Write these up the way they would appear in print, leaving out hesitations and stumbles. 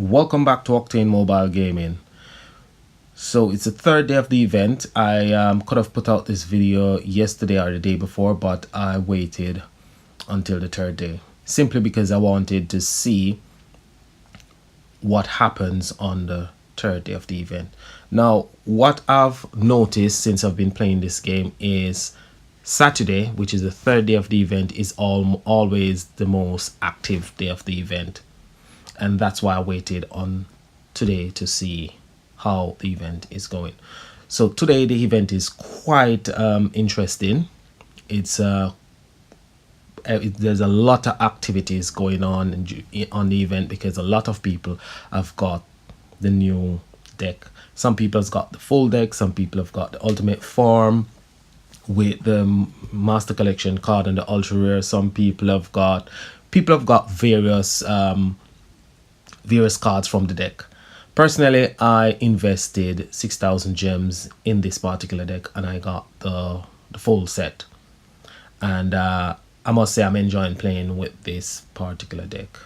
Welcome back to Octane Mobile Gaming. So it's the third day of the event. I could have put out this video yesterday or the day before, but I waited until the third day simply because I wanted to see what happens on the third day of the event. Now, what I've noticed since I've been playing this game is Saturday, which is the third day of the event, is always the most active day of the event. And that's why I waited on today to see how the event is going. So today the event is quite interesting. There's a lot of activities going on the event because a lot of people have got the new deck. Some people have got the full deck, some people have got the ultimate form with the master collection card and the ultra rare. Some people have got various cards from the deck. Personally, I invested 6,000 gems in this particular deck and I got the full set, and I must say I'm enjoying playing with this particular deck.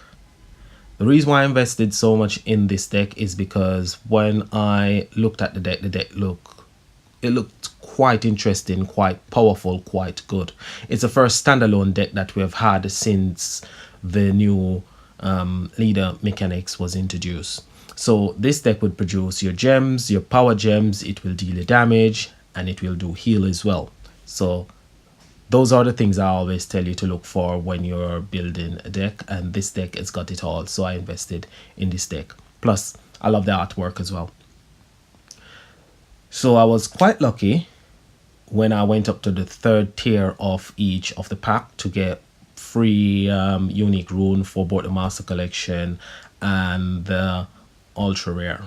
The reason why I invested so much in this deck is because when I looked at the deck looked quite interesting, quite powerful, quite good. It's the first standalone deck that we have had since the new leader mechanics was introduced. So this deck would produce your gems, your power gems, it will deal damage, and it will do heal as well. So those are the things I always tell you to look for when you're building a deck, and this deck has got it all, so I invested in this deck. Plus I love the artwork as well. So I was quite lucky when I went up to the third tier of each of the pack to get free unique rune for both the master collection and the ultra rare.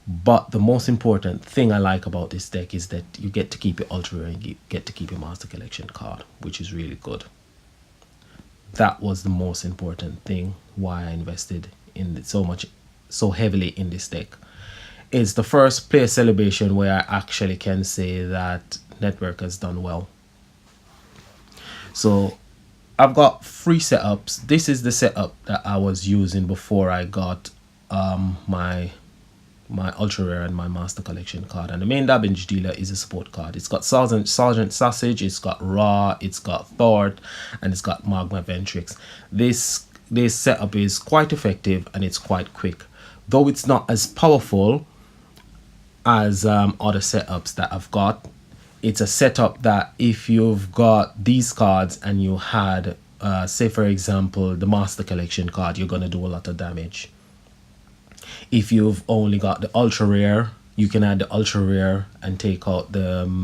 But the most important thing I like about this deck is that you get to keep your ultra rare and you get to keep your master collection card, which is really good. That was the most important thing why I invested in it so heavily in this deck. It's the first player celebration where I actually can say that Network has done well. So I've got 3 setups. This is the setup that I was using before I got my ultra rare and my master collection card. And the main damage dealer is a support card. It's got Sergeant Sausage, it's got Ra, it's got Thort, and it's got Magma Ventrix. This setup is quite effective and it's quite quick, though it's not as powerful as other setups that I've got. It's a setup that if you've got these cards and you had say for example the master collection card, you're gonna do a lot of damage. If you've only got the ultra rare, you can add the ultra rare and take out the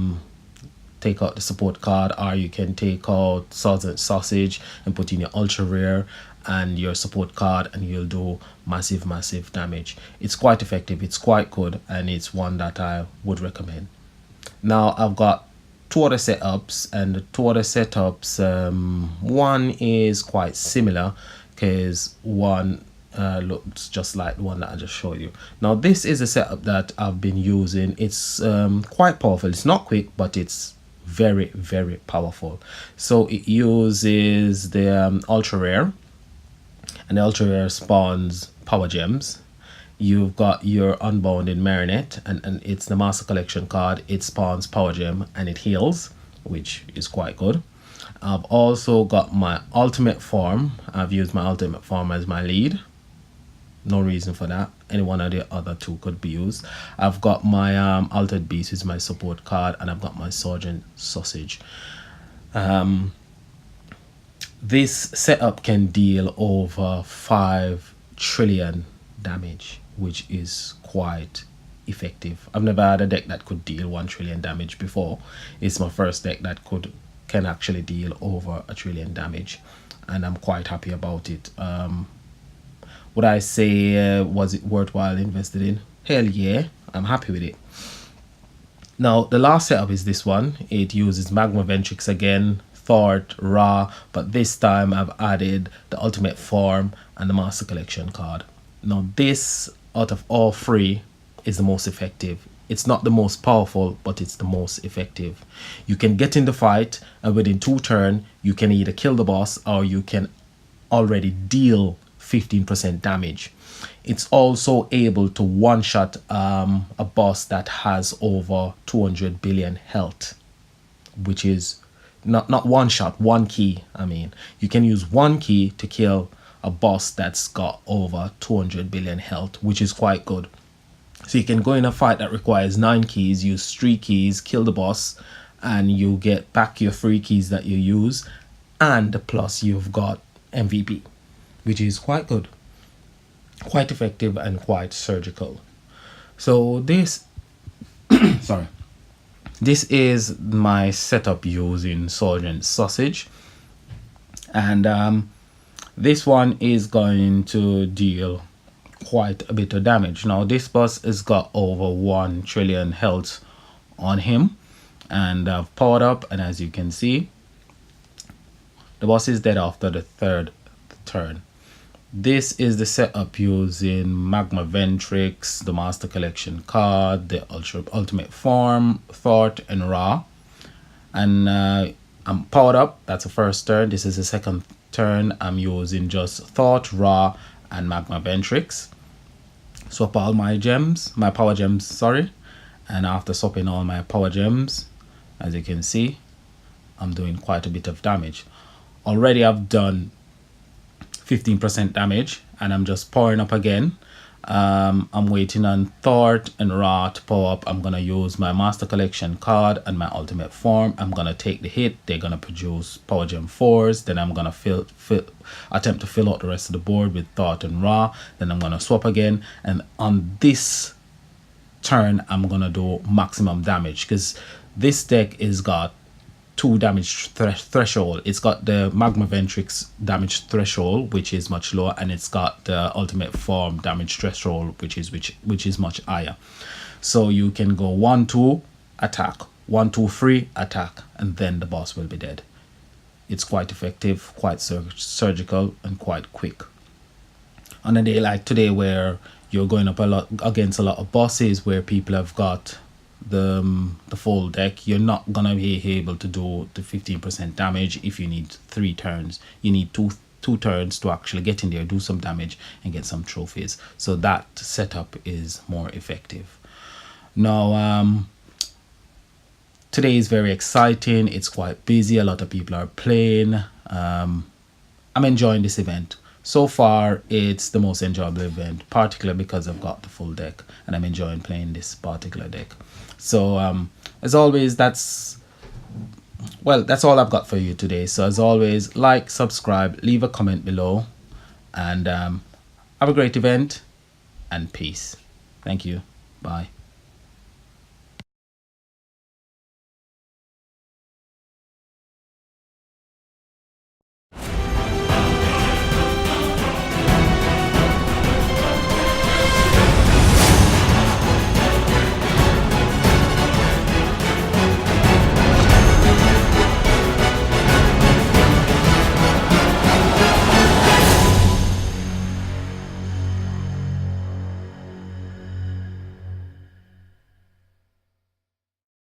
support card, or you can take out Sergeant Sausage and put in your ultra rare and your support card, and you'll do massive damage. It's quite effective, it's quite good, and it's one that I would recommend. Now I've got 2 other setups, and the 2 other setups, one is quite similar because one looks just like the one that I just showed you. Now this is a setup that I've been using. It's quite powerful. It's not quick, but it's very powerful. So it uses the ultra rare, and the ultra rare spawns power gems. You've got your Unbounded Marionette, and it's the master collection card. It spawns power gem and it heals, which is quite good. I've also got my ultimate form. I've used my ultimate form as my lead. No reason for that. Any one of the other 2 could be used. I've got my Altered Beast is my support card, and I've got my Sergeant Sausage. This setup can deal over 5 trillion damage, which is quite effective. I've never had a deck that could deal 1 trillion damage before. It's my first deck that can actually deal over 1 trillion damage, and I'm quite happy about it. Would I say was it worthwhile invested in? Hell yeah, I'm happy with it. Now the last setup is this one. It uses Magma Ventrix again, Thort, Ra, but this time I've added the ultimate form and the master collection card. Now this, out of all 3, is the most effective. It's not the most powerful, but it's the most effective. You can get in the fight, and within 2 turns you can either kill the boss or you can already deal 15% damage. It's also able to one-shot a boss that has over 200 billion health, which is not one shot, one key. I mean, you can use one key to kill a boss that's got over 200 billion health, which is quite good. So you can go in a fight that requires 9 keys, use 3 keys, kill the boss, and you get back your 3 keys that you use, and plus you've got MVP, which is quite good, quite effective, and quite surgical. So this sorry, this is my setup using Sergeant Sausage, and this one is going to deal quite a bit of damage. Now this boss has got over 1 trillion health on him, and I've powered up, and as you can see, the boss is dead after the 3rd turn. This is the setup using Magma Ventrix, the Master Collection card, the Ultimate Form, Thought, and Ra. And I'm powered up. That's the 1st turn. This is the 2nd turn. I'm using just Thought, Ra, and Magma Ventrix. Swap all my gems, my power gems, sorry. And after swapping all my power gems, as you can see, I'm doing quite a bit of damage. Already I've done 15% damage, and I'm just powering up again. I'm waiting on Thought and Ra to power up. I'm gonna use my Master Collection card and my Ultimate Form. I'm gonna take the hit. They're gonna produce Power Gem 4s. Then I'm gonna attempt to fill out the rest of the board with Thought and Ra. Then I'm gonna swap again, and on this turn I'm gonna do maximum damage, because this deck is got 2 damage threshold. It's got the Magma Ventrix damage threshold, which is much lower, and it's got the Ultimate Form damage threshold, which is much higher. So you can go 1-2 attack, 1-2-3 attack, and then the boss will be dead. It's quite effective, quite surgical, and quite quick. On a day like today, where you're going up against a lot of bosses, where people have got the full deck, you're not gonna be able to do the 15% damage. If you need 3 turns, you need two turns to actually get in there, do some damage, and get some trophies. So that setup is more effective. Now today is very exciting. It's quite busy. A lot of people are playing. I'm enjoying this event. So far, it's the most enjoyable event, particularly because I've got the full deck, and I'm enjoying playing this particular deck. So as always, that's all I've got for you today. So as always, like, subscribe, leave a comment below, and have a great event, and peace. Thank you. Bye.